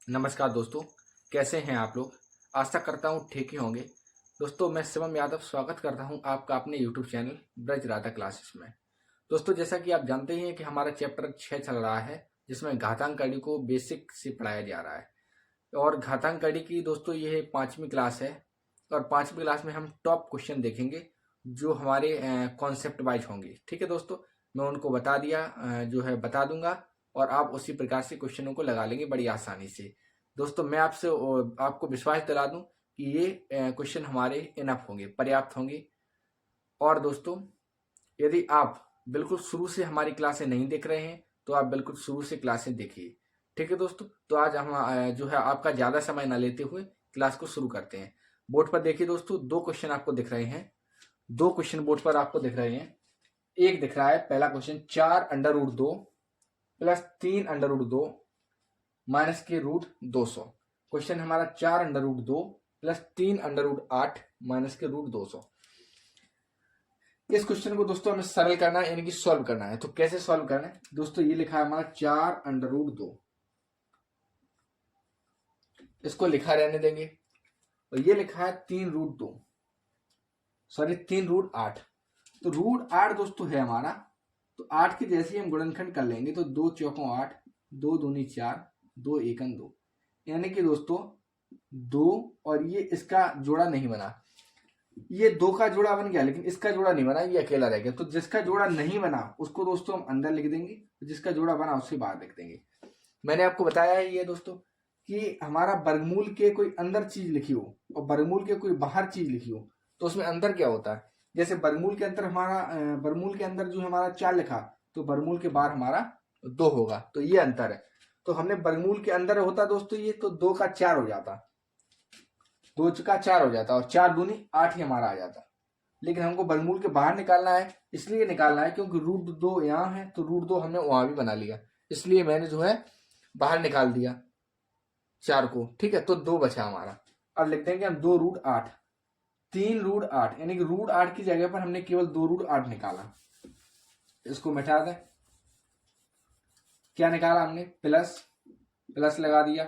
नमस्कार दोस्तों, कैसे हैं आप लोग। आशा करता हूँ ठीक ही होंगे। दोस्तों, मैं शिवम यादव स्वागत करता हूँ आपका अपने YouTube channel Braj Radha classes में। दोस्तों, जैसा कि आप जानते ही हैं कि हमारा चैप्टर 6 चल रहा है, जिसमें घातांक कड़ी को बेसिक से पढ़ाया जा रहा है। और घातांक कड़ी की दोस्तों ये 5वीं क्लास है। और 5वीं क्लास में हम टॉप क्वेश्चन देखेंगे जो हमारे कॉन्सेप्ट वाइज होंगे। ठीक है दोस्तों, मैं उनको बता दिया जो है बता दूंगा, और आप उसी प्रकार से क्वेश्चनों को लगा लेंगे बड़ी आसानी से। दोस्तों, मैं आपसे आपको विश्वास दिला दूं कि ये क्वेश्चन हमारे इनफ होंगे, पर्याप्त होंगे। और दोस्तों, यदि आप बिल्कुल शुरू से हमारी क्लासें नहीं देख रहे हैं तो आप बिल्कुल शुरू से क्लासें देखिए। ठीक है दोस्तों, तो आज हम जो है आपका ज़्यादा समय ना लेते हुए क्लास को शुरू करते हैं। बोर्ड पर देखिए दोस्तों, दो क्वेश्चन आपको दिख रहे हैं। दो क्वेश्चन बोर्ड पर आपको दिख रहे हैं। एक दिख रहा है पहला क्वेश्चन, 4√2 प्लस 3√2 माइनस के रूट 200। क्वेश्चन हमारा 4√2 प्लस 3√8 माइनस के रूट 200। इस क्वेश्चन को दोस्तों हमें सरल करना है, यानी कि सॉल्व करना है। तो कैसे सॉल्व करना है दोस्तों, ये लिखा है हमारा 4√2, इसको लिखा रहने देंगे। और ये लिखा है 3√2, सॉरी 3√8। तो √8 दोस्तों है हमारा, तो 8 के जैसे ही हम गुणनखंड कर लेंगे तो 2 चौकों 8, 2 दूनी 4, 2 एकम 2, यानी कि दोस्तों 2। और ये इसका जोड़ा नहीं बना, ये 2 का जोड़ा बन गया लेकिन इसका जोड़ा नहीं बना, ये अकेला रह गया। तो जिसका जोड़ा नहीं बना उसको दोस्तों हम अंदर लिख देंगे, जिसका जोड़ा बना उससे बाहर लिख देंगे। मैंने आपको बताया है ये दोस्तों कि हमारा वर्गमूल के कोई अंदर चीज लिखी हो और वर्गमूल के कोई बाहर चीज लिखी हो तो उसमें अंदर क्या होता है। जैसे वर्गमूल के अंदर हमारा वर्गमूल के अंदर जो हमारा 4 लिखा, तो वर्गमूल के बाहर हमारा 2 होगा, तो ये अंतर है। तो हमने वर्गमूल के अंदर होता दोस्तों ये, तो 2 का 4 हो जाता, 2 का 4 हो जाता, और 4 दूनी 8 ही हमारा आ जाता। लेकिन हमको वर्गमूल के बाहर निकालना है, इसलिए निकालना है क्योंकि √2 यहाँ है, तो √2 हमने वहां भी बना लिया, इसलिए मैंने जो है बाहर निकाल दिया 4 को। ठीक है, तो 2 बचा हमारा। अब लिख देंगे हम 2√8, 3√8, यानी कि √8 की जगह पर हमने केवल 2√8 निकाला। इसको मिटा दें, क्या निकाला हमने, प्लस, प्लस लगा दिया,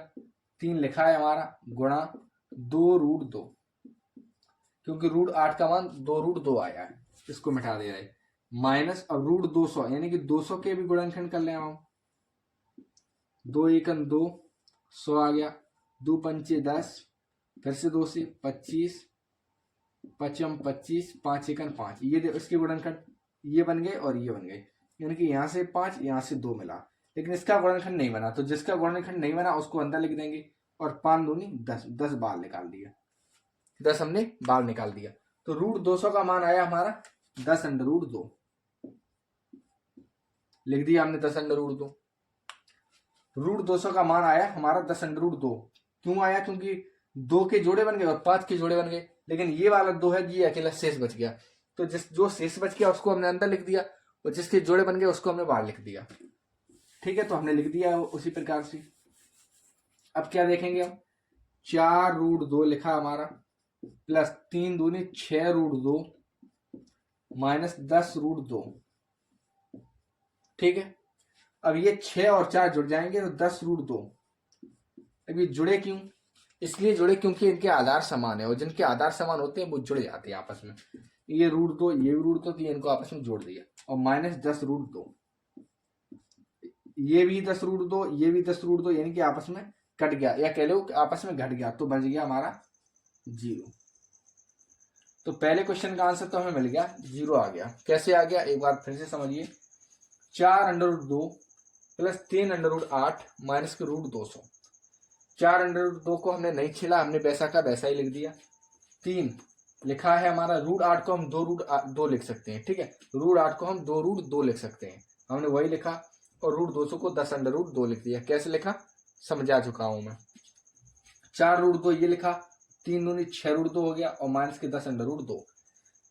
3 लिखा है हमारा, गुणा 2√2, क्योंकि √8 का मान 2√2 आया है, इसको मिटा दिया है। माइनस अब √200, यानी कि 200 के भी गुणनखंड कर लें हम, 2 एकम 2, 100 आ गया, 2 पंचे 10, फिर से 2 से 25, पचम 25, 5 एकम 5, ये इसके गुणनखंड ये बन गए और ये बन गए, यानी कि यहाँ से 5, यहाँ से 2 मिला, लेकिन इसका गुणनखंड नहीं बना। तो जिसका गुणनखंड नहीं बना उसको अंदर लिख देंगे, और 5 दूनी 10, 10 बाहर निकाल दिया, 10 हमने बाहर निकाल दिया। तो √200 का मान आया हमारा 10√2, लिख दिया हमने 10√2। √200 का मान आया हमारा 10√2। क्यों आया, क्योंकि 2 के जोड़े बन गए और 5 के जोड़े बन गए, लेकिन ये वाला 2 है, ये अकेला शेष बच गया। तो जो शेष बच गया उसको हमने अंदर लिख दिया, और जिसके जोड़े बन गए उसको हमने बाहर लिख दिया। ठीक है, तो हमने लिख दिया उसी प्रकार से। अब क्या देखेंगे हम, 4√2 लिखा हमारा, प्लस 3 दूनी 6√2 माइनस 10√2। ठीक है, अब ये 6 और 4 जुड़ जाएंगे तो 10√2। अब ये जुड़े क्यों, इसलिए जुड़े क्योंकि इनके आधार समान है, और जिनके आधार समान होते हैं वो जुड़ जाते हैं आपस में। ये √2, ये भी √2, तो ये इनको आपस में जोड़ दिया, और माइनस 10√2, ये भी 10√2, ये भी 10√2, यानी कि आपस में कट गया, या कह लो आपस में घट गया, तो बच गया हमारा 0। तो पहले क्वेश्चन का आंसर तो हमें मिल गया, 0 आ गया। कैसे आ गया, एक बार फिर से समझिए, 4√2 प्लस 3√8 माइनस के √200। 4√2 को हमने नहीं छीला, हमने वैसा का वैसा ही लिख दिया। 3 लिखा है हमारा, √8 को हम 2√2 लिख सकते हैं। ठीक है, √8 को हम 2√2 लिख सकते हैं, हमने वही लिखा, और √200 को 10√2 लिख दिया। कैसे लिखा समझा चुका हूं मैं। 4√2 ये लिखा, 3 दूनी 6√2 हो गया, और माइनस के 10√2,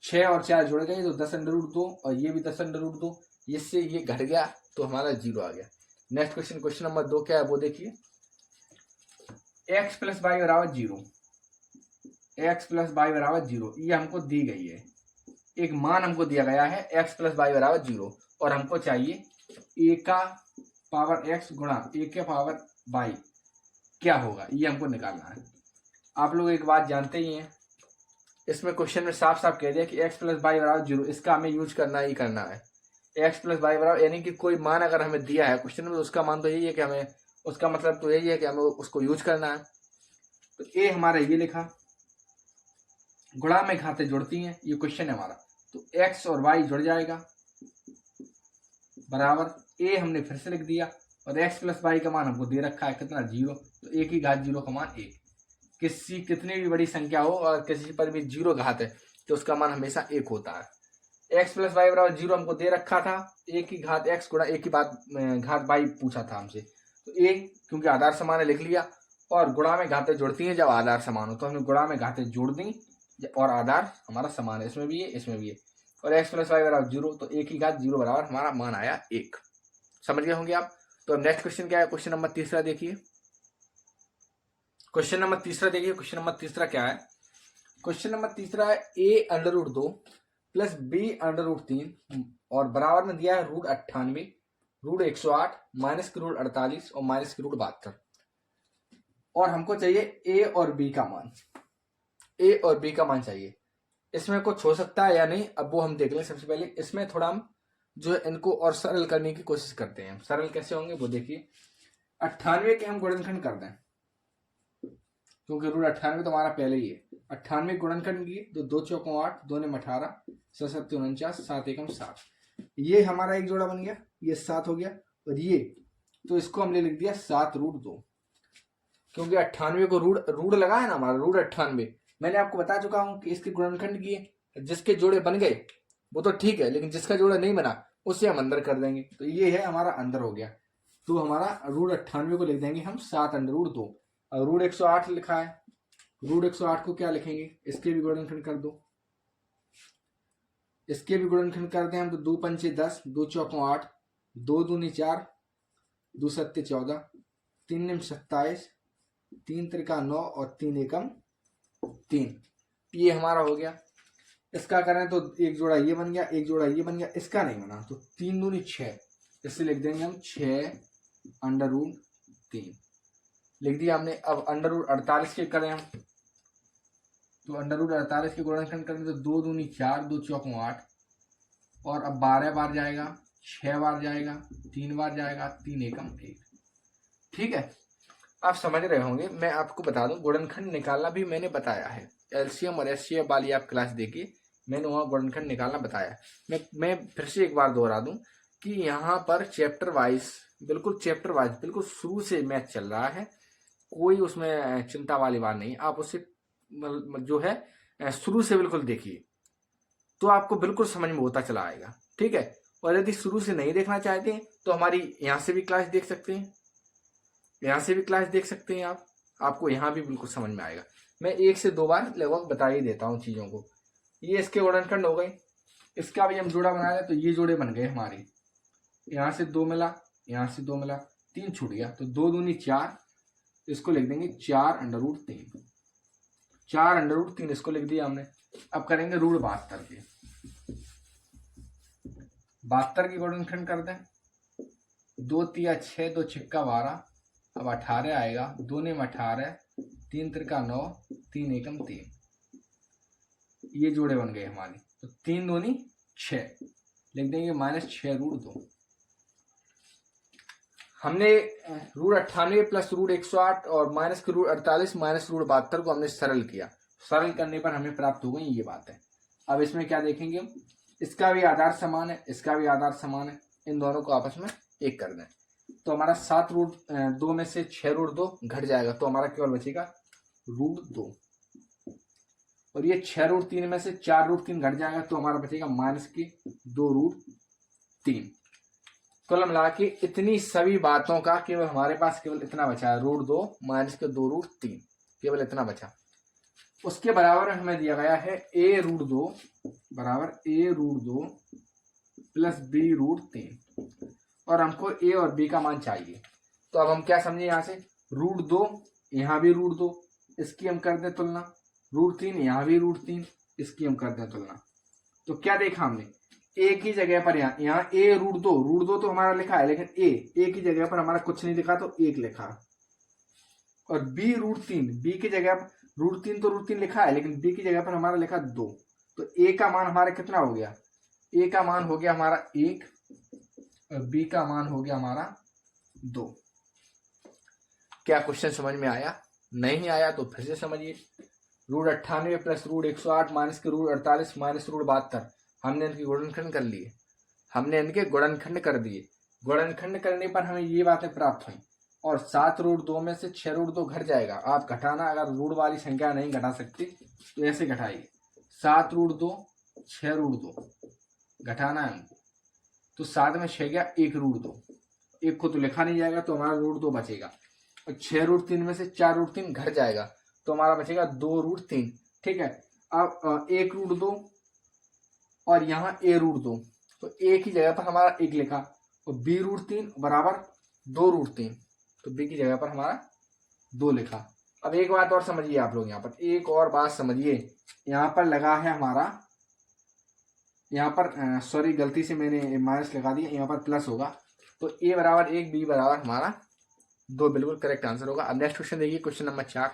6 और 4 जुड़ गए तो 10√2, और ये भी 10√2, इससे ये घट गया तो हमारा 0 आ गया। नेक्स्ट क्वेश्चन, क्वेश्चन नंबर 2 क्या है वो देखिए, x प्लस वाई बराबर 0, x प्लस वाई बराबर 0, ये हमको दी गई है, एक मान हमको दिया गया है x प्लस वाई बराबर 0, और हमको चाहिए a का पावर x गुणा a के पावर y क्या होगा, ये हमको निकालना है। आप लोग एक बात जानते ही हैं, इसमें क्वेश्चन में साफ साफ कह दिया कि x प्लस वाई बराबर 0, इसका हमें यूज करना ही करना है। x प्लस वाई बराबर, यानी कि कोई मान अगर हमें दिया है क्वेश्चन में, तो उसका मान तो यही है कि हमें, उसका मतलब तो यही है कि हमें उसको यूज करना है। तो ए हमारा ये लिखा, गुणा में घातें जुड़ती हैं, ये क्वेश्चन है हमारा। तो x और y जुड़ जाएगा बराबर, ए हमने फिर से लिख दिया, और x प्लस वाई का मान हमको दे रखा है कितना, 0। तो ए की घात 0 का मान 1। कितनी भी बड़ी संख्या हो और किसी पर भी 0 घात है तो उसका मान हमेशा 1 होता है। x प्लस वाई बराबर 0 हमको दे रखा था, ए की घात x गुणा ए की घात y पूछा था हमसे। तो ए क्योंकि आधार समान है लिख लिया, और गुणा में घातें जुड़ती हैं जब आधार समान हो, तो हमने गुणा में घातें जोड़ दी और आधार हमारा समान है, इसमें भी है इसमें भी है। और x प्लस वाई बराबर 0, तो ए की घात 0 बराबर हमारा मान आया 1। समझ गए होंगे आप। तो अब नेक्स्ट क्वेश्चन क्या है, क्वेश्चन नंबर तीसरा देखिए। क्वेश्चन नंबर तीसरा देखिए, क्वेश्चन नंबर तीसरा क्या है। क्वेश्चन नंबर तीसरा है a under root 2 plus b under root 3 और बराबर में दिया है रूट 98, रूट 108, माइनस की रूट 48 और माइनस की रूट 72। और हमको चाहिए a और b का मान, a और b का मान चाहिए। इसमें कुछ हो सकता है या नहीं, अब वो हम देख लें। सबसे पहले इसमें थोड़ा हम जो है इनको और सरल करने की कोशिश करते हैं। सरल कैसे होंगे वो देखिए। 98 के हम गुणनखंड कर दें, क्योंकि रूट 98 तो हमारा पहले ही है। 98 गुणनखंड किए तो 2 चौकों 8, 2 ने 18, 7 49, 7 एकम 7। ये हमारा एक जोड़ा बन गया, ये 7 हो गया। और ये तो इसको हमने लिख दिया 7 रूट 2, क्योंकि 98 को रूट लगा है ना हमारा, रूट 98। मैंने आपको बता चुका हूं कि इसके गुणनखंड किए, जिसके जोड़े बन गए वो तो ठीक है, लेकिन जिसका जोड़ा नहीं बना उसे हम अंदर कर देंगे। तो ये है हमारा अंदर हो गया। तो हमारा रूट 98 को लिख देंगे हम 7 अंडर रूट 2। और रूट 108 लिखा है, रूट 108 को क्या लिखेंगे, इसके भी गुणनखंड कर दो, इसके भी गुणनखंड कर दें हम। तो 2 पंचे 10, 2 चौकों 8, 2 दूनी 4, 2 सत्ते 14, 3 निम 27, 3 त्रिका 9 और 3 एकम 3। ये हमारा हो गया। इसका करें तो एक जोड़ा ये बन गया, एक जोड़ा ये बन गया, इसका नहीं बना तो 3 दूनी 6, इससे लिख देंगे हम 6 अंडर रूट 3 लिख दिया हमने। अब अंडर रूट 48 के करें हम, तो अंडर रूट 48 के गुणनखंड करें तो 2 दूनी 4, 2 चौकों 8, और अब 12 बार जाएगा, 6 बार जाएगा, 3 बार जाएगा, 3 एकम 1। ठीक है, आप समझ रहे होंगे। मैं आपको बता दूं, गुणनखंड निकालना भी मैंने बताया है। एलसीएम और एचसीएफ वाली आप क्लास देखिए, मैंने वहाँ गुणनखंड निकालना बताया। मैं फिर से एक बार दोहरा दूं कि यहाँ पर चैप्टर वाइज, बिल्कुल चैप्टर वाइज, बिल्कुल शुरू से मैथ चल रहा है, कोई उसमें चिंता वाली बात नहीं। आप उसे जो है शुरू से बिल्कुल देखिए, तो आपको बिल्कुल समझ में होता चला आएगा। ठीक है, और यदि शुरू से नहीं देखना चाहते हैं तो हमारी यहाँ से भी क्लास देख सकते हैं, यहाँ से भी क्लास देख सकते हैं आप, आपको यहाँ भी बिल्कुल समझ में आएगा। मैं 1 से 2 बार लगभग बता ही देता हूँ चीज़ों को। ये इसके गुणनखंड हो गए, इसका भी हम जोड़ा बना लें तो ये जोड़े बन गए हमारे। यहाँ से 2 मिला, यहाँ से 2 मिला, 3 छूट गया, तो 2 दूनी 4, इसको लिख देंगे 4 अंडर रूट 3, 4 अंडर रूट 3 इसको लिख दिया हमने। अब करेंगे रूट 72 के, 72 के गुणनखंड कर दें। 2 तिया 6, 2 छिक्का 12, अब 18 आएगा, 2 ने 18, 3 त्रिका 9, 3 एकम 3। ये जोड़े बन गए हमारे। तो 3 दूनी 6 लिख देंगे माइनस 6 रूट 2। हमने रूट 98 प्लस रूट 108 और माइनस के रूट 48 माइनस रूट 72 को हमने सरल किया। सरल करने पर हमें प्राप्त हो गई ये बात है। अब इसमें क्या देखेंगे, इसका भी आधार समान है, इसका भी आधार समान है, इन दोनों को आपस में एक कर दें तो हमारा 7 रूट 2 में से 6 रूट 2 घट जाएगा, तो हमारा केवल बचेगा रूट 2। और ये 6 रूट 3 में से 4 रूट 3 घट जाएगा, तो हमारा बचेगा माइनस के 2 रूट 3। कुल मिला के इतनी सभी बातों का केवल हमारे पास केवल इतना बचा है, रूट 2 माइनस के 2 रूट 3, केवल इतना बचा। उसके बराबर हमें दिया गया है a रूट 2 बराबर a root 2 plus b root 3, और हमको a और b का मान चाहिए। तो अब हम क्या समझे, यहाँ से रूट 2, यहाँ भी रूट 2, इसकी हम कर दें तुलना, रूट 3, यहाँ भी रूट 3, इसकी हम कर दें तुलना। तो क्या देखा हमने, ए की जगह पर यहाँ ए रूट 2 तो हमारा लिखा है, लेकिन ए की जगह पर हमारा कुछ नहीं लिखा तो 1 लिखा। और b√3, बी की जगह √3 तो √3 लिखा है, लेकिन बी की जगह पर हमारा लिखा 2, तो ए का मान हमारा कितना हो गया, ए का मान हो गया हमारा 1 और बी का मान हो गया हमारा 2। क्या क्वेश्चन समझ में आया? नहीं आया तो फिर से समझिए। √98 प्लस √108 माइनस के √48 माइनस √72, हमने इनके गुणनखंड कर लिए, हमने इनके गुणनखंड कर दिए। गुणनखंड करने पर हमें ये बातें प्राप्त हुई। और 7√2 में से 6√2 घट जाएगा। आप घटाना, अगर रूट वाली संख्या नहीं घटा सकते तो ऐसे घटाइए, 7√2 6√2 घटाना है हमको, तो 7 में 6 गया 1√2, एक को तो लिखा नहीं जाएगा तो हमारा √2 बचेगा। और 6√3 में से 4√3 घट जाएगा तो हमारा बचेगा 2√3। ठीक है, अब 1√2 और यहाँ a√2, तो a की जगह पर हमारा 1 लिखा और b√3 बराबर 2√3, तो b की जगह पर हमारा 2 लिखा। अब एक बात और समझिए आप लोग, यहाँ पर एक और बात समझिए, यहाँ पर लगा है हमारा, यहाँ पर सॉरी गलती से मैंने माइनस लगा दिया, यहाँ पर प्लस होगा, तो a बराबर 1 b बराबर हमारा 2 बिल्कुल करेक्ट आंसर होगा। अब नेक्स्ट क्वेश्चन देखिए, क्वेश्चन नंबर 4।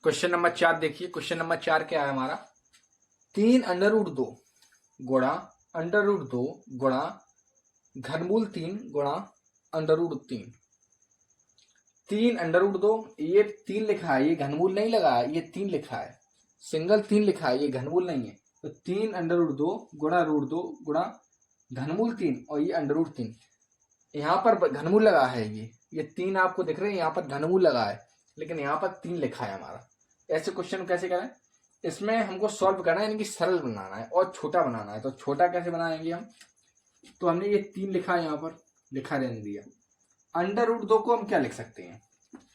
क्वेश्चन नंबर 4 देखिए, क्वेश्चन नंबर 4 क्या है हमारा, 3√2 गुणा √2 गुणा घनमूल 3 गुणा √3। 3√2, ये 3 लिखा है, ये घनमूल नहीं लगा है, ये 3 लिखा है, सिंगल 3 लिखा है, ये घनमूल नहीं है। तो 3√2 गुणा √2 गुणा घनमूल 3 और ये √3, यहाँ पर घनमूल लगा है, ये 3 आपको दिख रहे हैं, यहाँ पर घनमूल लगा है, लेकिन यहाँ पर 3 लिखा है हमारा। ऐसे क्वेश्चन कैसे करें, इसमें हमको सॉल्व करना है, यानी कि सरल बनाना है और छोटा बनाना है। तो छोटा कैसे बनाएंगे हम, तो हमने ये 3 लिखा है, यहाँ पर लिखा रहने दिया। √2 को हम क्या लिख सकते हैं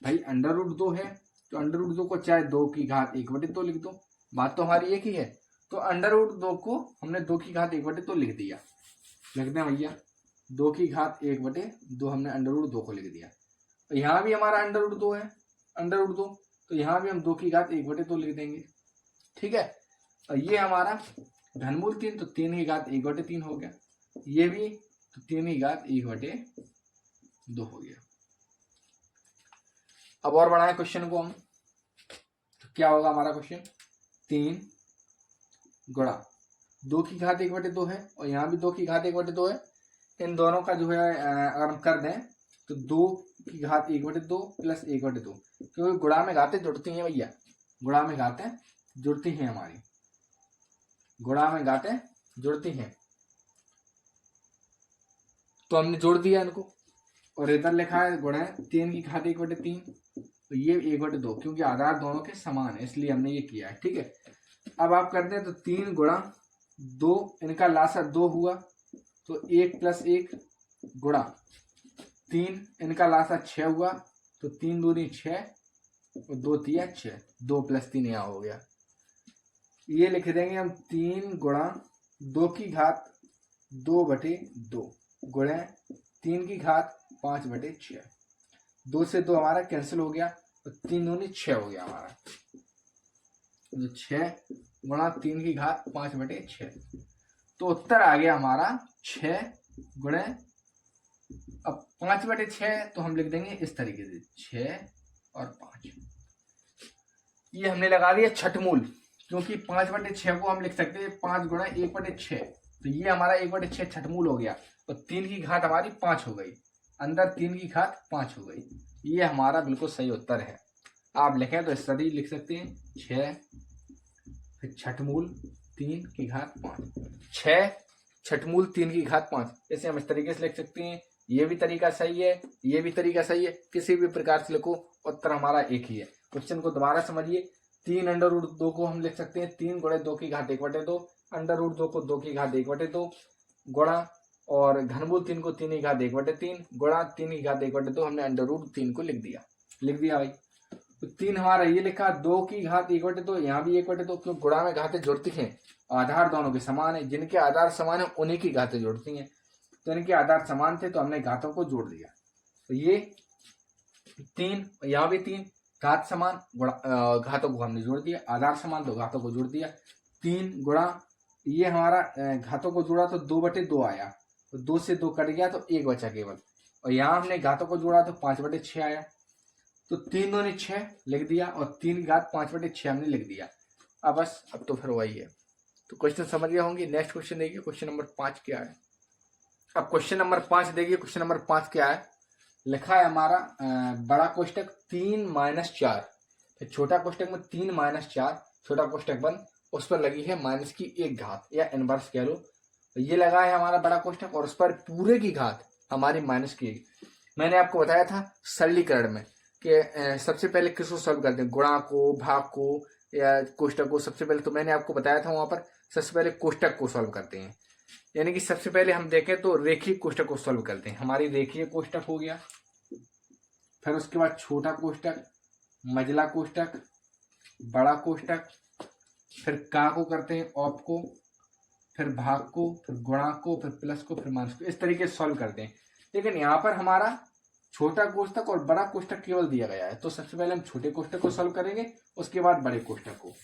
भाई, √2 है तो √2 को चाहे 2 की घात 1/2 लिख दो, बात तो हमारी एक ही है। तो √2 को हमने 2 की घात 1/2 लिख दिया, लिख दें भैया, 2 की घात 1/2 हमने √2 को लिख दिया। तो यहाँ भी हमारा √2 है, √2, तो यहाँ भी हम 2 की घात 1/2 लिख देंगे। ठीक है, और ये हमारा घनमूल 3, तो 3 की घात 1/3 हो गया, ये भी तो 3 की घात 1/2 हो गया। अब और बढ़ाएं क्वेश्चन को हम, तो क्या होगा हमारा क्वेश्चन, 3 गुणा 2 की घात 1/2 है और यहाँ भी 2 की घात 1/2 है। इन दोनों का जो है अगर हम कर दें तो 2 की घात 1/2 प्लस 1/2, क्योंकि गुणा में घातें जुड़ती हैं भैया, गुणा में घातें जुड़ती हैं हमारी, गुणा में घातें जुड़ती हैं, तो हमने जोड़ दिया इनको। और इधर लिखा है गुणा 3 की घात 1/3, तो ये 1/2, क्योंकि आधार दोनों के समान है इसलिए हमने ये किया है। ठीक है, अब आप करते हैं तो 3 गुणा 2, इनका लासा 2 हुआ, तो 1 + 1 गुणा 3, इनका लासा 6 हुआ, तो 3 दूनी 6 और 2 तिया 6, 2 + 3 यहाँ हो गया। ये लिख देंगे हम 3 गुणा 2 की घात 2/2 गुणा 3 की घात 5/6, 2 से 2 हमारा कैंसिल हो गया, तो 3 दूनी 6 हो गया हमारा, तो 6 गुणा 3 की घात 5/6, तो उत्तर आ गया हमारा 6 गुणे, अब 5/6 तो हम लिख देंगे इस तरीके से 6 और 5, ये हमने लगा दिया छठमूल, क्योंकि 5/6 को हम लिख सकते हैं 5 गुणा 1/6, तो ये हमारा 1/6 छठमूल हो गया, तो 3 की घात हमारी 5 हो गई, अंदर 3 की घात 5 हो गई, ये हमारा बिल्कुल सही उत्तर है। आप लिखें तो इस तरह लिख सकते हैं 6 फिर छठमूल 3 की घात 5, 6 छठमूल 3 की घात 5, इसे हम इस तरीके से लिख सकते हैं। ये भी तरीका सही है, ये भी तरीका सही है, किसी भी प्रकार से लिखो उत्तर हमारा एक ही है। क्वेश्चन को दोबारा समझिए, 3√2 को हम लिख सकते हैं 3 गुणे 2 की घात 1/2, √2 को 2 की घात 1/2 गुणा, और घनमूल 3 को 3 की घात 1/3 गुणा 3 की घात 1/2, हमने √3 को लिख दिया भाई। तो 3 हमारा ये लिखा, 2 की घात 1/2, यहाँ भी 1/2, क्यों गुणा में घातें जुड़ती हैं, आधार दोनों के समान है, जिनके आधार समान है उन्हीं की घातें जुड़ती हैं, तो इनके आधार समान थे तो हमने घातों को जोड़ दिया, तो ये 3, यहाँ भी 3, घात समान घातों को हमने जोड़ दिया, आधार समान तो घातों को जोड़ दिया। 3 गुणा, ये हमारा घातों को जोड़ा तो 2/2 आया, तो 2 से 2 कट गया तो 1 बचा केवल, और यहाँ हमने घातों को जोड़ा तो 5/6 आया, तो 3 दूनी 6 लिख दिया और 3 की घात 5/6 हमने लिख दिया। अब बस अब तो फिर वही है। तो क्वेश्चन समझ गए होंगे। नेक्स्ट क्वेश्चन देखिए, क्वेश्चन नंबर 5 क्या है। अब क्वेश्चन नंबर 5 देखिए, क्वेश्चन नंबर 5 क्या है। लिखा है हमारा बड़ा कोष्टक 3 - 4, फिर छोटा कोष्टक में 3 - 4, छोटा कोष्टक बंद, उस पर लगी है माइनस की 1 घात या इनवर्स कह लो। तो ये लगा है हमारा बड़ा कोष्टक और उस पर पूरे की घात हमारी माइनस की 1। मैंने आपको बताया था सरलीकरण में कि सबसे पहले किसको सॉल्व करते हैं, गुणा को, भाग को या कोष्टक को। सबसे पहले तो मैंने आपको बताया था वहां पर सबसे पहले कोष्टक को सॉल्व करते हैं, यानी कि सबसे पहले हम देखें तो रेखीय कोष्टक को सॉल्व करते हैं। हमारी रेखीय कोष्टक हो गया, फिर उसके बाद छोटा कोष्टक, मझला कोष्टक, बड़ा कोष्टक, फिर का को करते हैं ऑफ को, फिर भाग को, फिर गुणा को, फिर प्लस को, फिर माइनस को, इस तरीके से सॉल्व करते हैं। लेकिन यहाँ पर हमारा छोटा कोष्टक और बड़ा कोष्टक केवल दिया गया है, तो सबसे पहले हम छोटे कोष्टक को सॉल्व करेंगे, उसके बाद बड़े कोष्टक को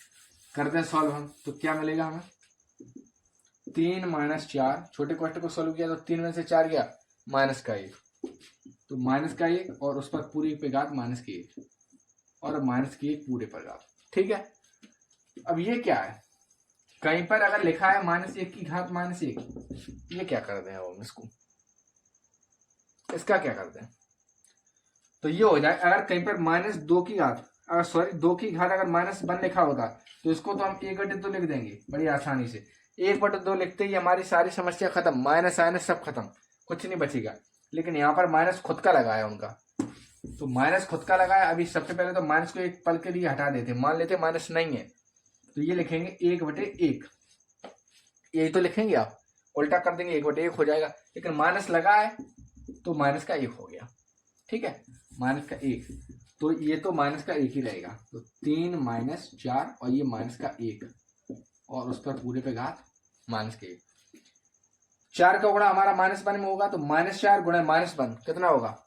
करते हैं सॉल्व हम। तो क्या मिलेगा हमें, 3 - 4, छोटे कोष्टक को सॉल्व किया तो 3 में से 4 गया, माइनस का 1, तो माइनस का 1 और उस पर पूरी पे घात माइनस की 1 और माइनस की 1 पूरे पर घात। ठीक है, अब ये क्या है, कहीं पर अगर लिखा है -1 की घात -1, ये क्या कर दें हम इसको, इसका क्या करते हैं, तो ये हो जाए अगर कहीं पर -2 की घात, अगर सॉरी 2 की घात अगर -1 लिखा होता तो इसको तो हम 1/2 लिख देंगे बड़ी आसानी से। 1/2 लिखते ही हमारी सारी समस्या खत्म, माइनस आइनस सब खत्म, कुछ नहीं बचेगा। लेकिन यहाँ पर माइनस खुद का लगाया उनका, तो माइनस खुद का लगाया। अभी सबसे पहले तो माइनस को एक पल के लिए हटा देते, मान लेते माइनस नहीं है, तो ये लिखेंगे 1/1, यही तो लिखेंगे आप, उल्टा कर देंगे 1/1 हो जाएगा। लेकिन माइनस लगा है तो माइनस का 1 हो गया। ठीक है, माइनस का 1, तो ये तो माइनस का 1 ही रहेगा। तो 3 - 4 और ये माइनस का 1 और उस पर पूरे पे घात माइनस के 1। 4 का गुणा हमारा -1 में होगा, तो -4 गुणा -1 कितना होगा,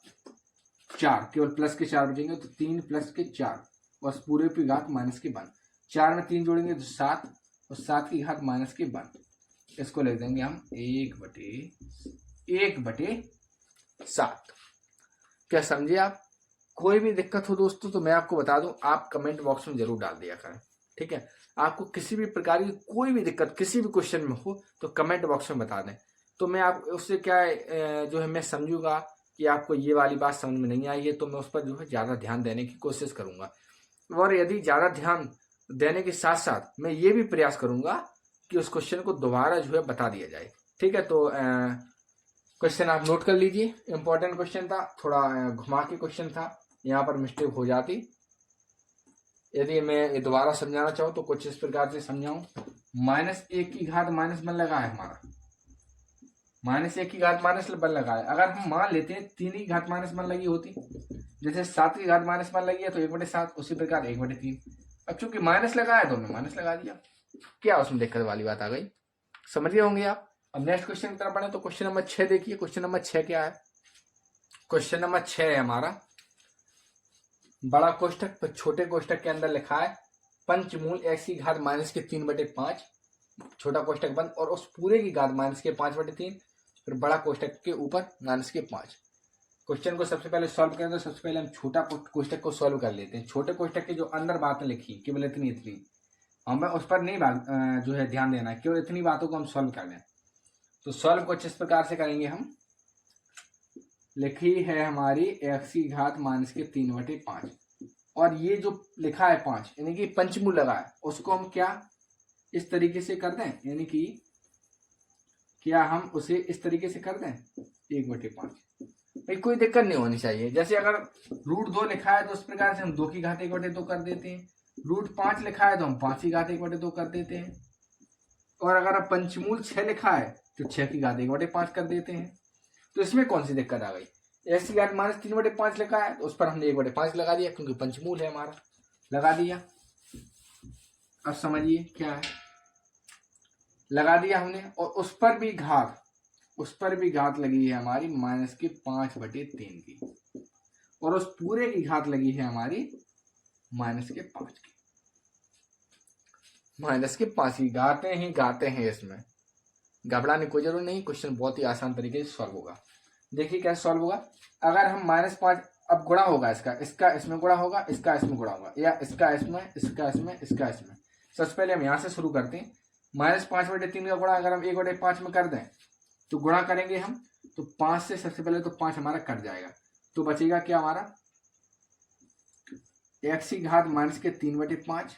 4, केवल प्लस के 4 बचेंगे, तो 3 + के 4 और पूरे पे घात -1। 4 में 3 जोड़ेंगे तो 7 और 7 की घात -1। इसको लिख देंगे हम 1/7। क्या समझे आप। कोई भी दिक्कत हो दोस्तों तो मैं आपको बता दूं, आप कमेंट बॉक्स में जरूर डाल दिया करें। ठीक है, आपको किसी भी प्रकार की कोई भी दिक्कत किसी भी क्वेश्चन में हो तो कमेंट बॉक्स में बता दें, तो मैं आप उससे क्या जो है मैं समझूंगा कि आपको ये वाली बात समझ में नहीं आई है, तो मैं उस पर जो है ज़्यादा ध्यान देने की कोशिश करूंगा। और यदि ज़्यादा ध्यान देने के साथ साथ मैं ये भी प्रयास करूंगा कि उस क्वेश्चन को दोबारा जो है बता दिया जाए। ठीक है, तो क्वेश्चन आप नोट कर लीजिए, इंपॉर्टेंट क्वेश्चन था, थोड़ा घुमा के क्वेश्चन था, यहाँ पर मिस्टेक हो जाती। यदि मैं दोबारा समझाना चाहूँ तो कुछ इस प्रकार से समझाऊं, -1 की घात -1 लगा है हमारा, -1 की घात -1 लगा है। अगर हम मान लेते हैं 3 की घात -1 लगी होती, जैसे 7 की घात -1 लगी है तो 1/7, उसी प्रकार 1/3। अब चूंकि माइनस लगा है तो हमने माइनस लगा दिया, क्या उसमें दिक्कत वाली बात आ गई, समझ गए होंगे आप। अब नेक्स्ट क्वेश्चन की तरफ बढ़े तो क्वेश्चन नंबर 6 देखिए। क्वेश्चन नंबर 6 क्या है, क्वेश्चन नंबर 6 है हमारा, बड़ा कोष्टक पर छोटे कोष्टक के अंदर लिखा है पंचमूल x की घात -3/5, छोटा कोष्टक बंद और उस पूरे की घात -5/3, फिर बड़ा कोष्टक के ऊपर -5। क्वेश्चन को सबसे पहले सॉल्व करें तो सबसे पहले हम छोटा कोष्टक को सॉल्व कर लेते हैं। छोटे कोष्टक के जो अंदर बातें लिखी केवल इतनी हमें उस पर नहीं जो है ध्यान देना है, केवल इतनी बातों को हम सॉल्व कर लें। तो सॉल्व कुछ इस प्रकार से करेंगे हम, लिखी है हमारी x की घात -3/5 और ये जो लिखा है 5 यानी कि पंचमूल लगा है, उसको हम क्या इस तरीके से कर दें, यानी कि क्या हम उसे इस तरीके से कर दें 1/5। भाई कोई दिक्कत नहीं होनी चाहिए। जैसे अगर √2 लिखा है तो उस प्रकार से हम 2 की घात 1/2 कर देते हैं, √5 लिखा है तो हम 5 की घात 1/2 कर देते हैं, और अगर पंचमूल 6 लिखा है तो 6 की घात 1/5 कर देते हैं। तो इसमें कौन सी दिक्कत आ गई, x की घात -3/5 लिखा है तो उस पर हमने 1/5 लगा दिया क्योंकि पंचमूल है हमारा, लगा दिया। अब समझिए क्या है, लगा दिया हमने और उस पर भी घात लगी है हमारी -5/3 की, और उस पूरे की घात लगी है हमारी -5 की। -5 की गाते हैं इसमें घबराने कोई जरूरत नहीं, क्वेश्चन बहुत ही आसान तरीके से सॉल्व होगा। देखिए कैसे सॉल्व होगा, अगर हम -5 अब गुणा होगा इसका, इसका इसमें गुणा होगा, इसका इसमें गुणा होगा, या इसका इसमें, इसका इसमें, इसका इसमें। सबसे पहले हम यहाँ से शुरू करते हैं। -5/3 का गुणा अगर हम 1/5 में कर दें तो गुणा करेंगे हम, तो 5 से सबसे पहले तो 5 हमारा कट जाएगा, तो बचेगा क्या हमारा x की घात -3/5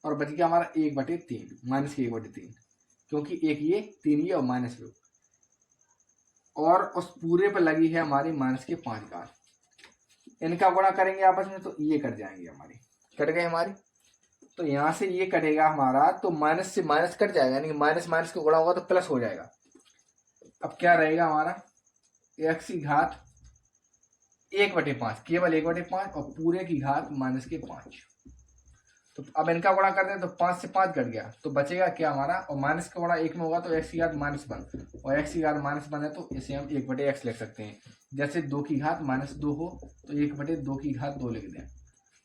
और बच गया हमारा 1/3 -1/3, क्योंकि एक ये 3 ये और माइनस लो, और उस पूरे पर लगी है हमारी -5 घात। इनका गुणा करेंगे आपस में तो ये कट जाएंगे हमारी, कट गए हमारी। तो यहां से ये कटेगा हमारा, तो माइनस से माइनस कट जाएगा, यानी कि माइनस माइनस का गुणा होगा तो प्लस हो जाएगा। अब क्या रहेगा हमारा x की घात 1/5, केवल 1/5 और पूरे की घात -5। तो अब इनका गुणा करते हैं तो 5 से 5 कट गया, तो बचेगा क्या हमारा, और माइनस का गुणा 1 में होगा तो x की घात -1, और x की घात -1 है तो इसे हम 1/x लिख सकते हैं। जैसे 2 की घात -2 हो तो 1/2 की घात 2 लिख दें।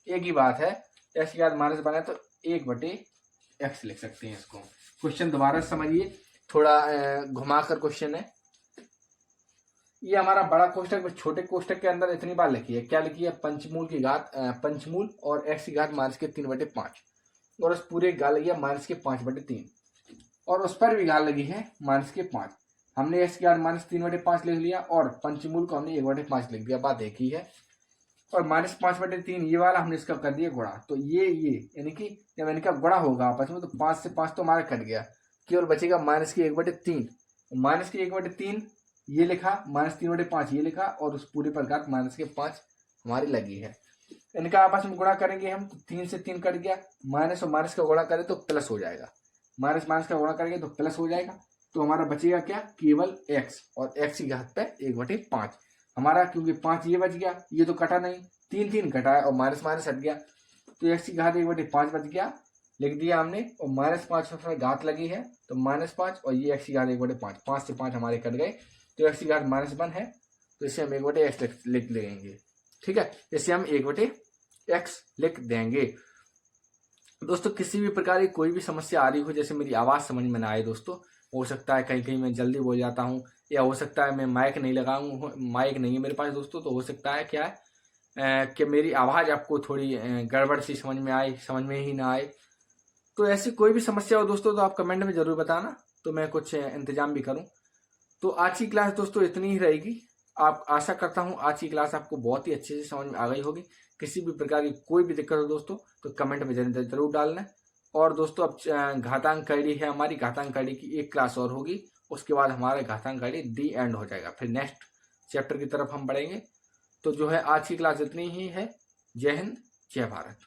एक ही बात है, x की घात -1 है तो 1/x लिख सकते हैं इसको। क्वेश्चन दोबारा समझिए, थोड़ा घुमाकर क्वेश्चन है। ये हमारा बड़ा कोष्टक में छोटे कोष्टक के अंदर इतनी बार लिखी है, क्या लिखी है, पंचमूल की घात पंचमूल और x की घात -3/5, और उस पूरे गाल लगी है -5/3, और उस पर भी गाल लगी है -5। हमने x की घात -3/5 लिख लिया और पंचमूल को हमने 1/5 लिख दिया, बात एक ही है। और -5/3 ये वाला हमने इसका कर दिया गुणा, तो ये यानी कि जब इनका गुणा होगा आपस में तो 5 से 5 तो हमारा कट गया, केवल बचेगा -1/3। -1/3 ये लिखा, -3/5 ये लिखा, और उस पूरे पर घात -5 हमारी लगी है। इनका आपस में गुणा करेंगे हम तो 3 से 3 कट गया, माइनस और माइनस का गुणा करें तो प्लस हो जाएगा, माइनस माइनस का गुणा करेंगे तो प्लस हो जाएगा। तो हमारा बचेगा क्या, केवल x, और x की घात पे 1/5 हमारा, क्योंकि 5 ये बच गया, ये तो कटा नहीं, 3 3 कटा है और माइनस माइनस हट गया, तो x की घात 1/5 बच गया, लिख दिया हमने, और -5 में घात लगी है तो -5, और ये x की घात 1/5, 5 से 5 हमारे कट गए, तो x की घात -1 है तो इसे हम 1/x लिख लेंगे। ठीक है, इसे हम 1/x लिख देंगे। दोस्तों किसी भी प्रकार की कोई भी समस्या आ रही हो, जैसे मेरी आवाज समझ में ना आए दोस्तों, हो सकता है कहीं कहीं मैं जल्दी बोल जाता हूँ, या हो सकता है मैं माइक नहीं लगाऊं, माइक नहीं है मेरे पास दोस्तों, तो हो सकता है क्या है कि मेरी आवाज आपको थोड़ी गड़बड़ सी समझ में आए, समझ में ही ना आए। तो ऐसी कोई भी समस्या हो दोस्तों तो आप कमेंट में जरूर बताना, तो मैं कुछ इंतजाम भी करूं। तो आज की क्लास दोस्तों इतनी ही रहेगी। आप आशा करता हूं आज की क्लास आपको बहुत ही अच्छे से समझ में आ गई होगी। किसी भी प्रकार की कोई भी दिक्कत हो दोस्तों तो कमेंट में जरूर डालना। और दोस्तों अब घातांक कड़ी है हमारी, घातांक कड़ी की एक क्लास और होगी, उसके बाद हमारा घातांक कड़ी दी एंड हो जाएगा, फिर नेक्स्ट चैप्टर की तरफ हम बढ़ेंगे। तो जो है आज की क्लास इतनी ही है। जय हिंद, जय भारत।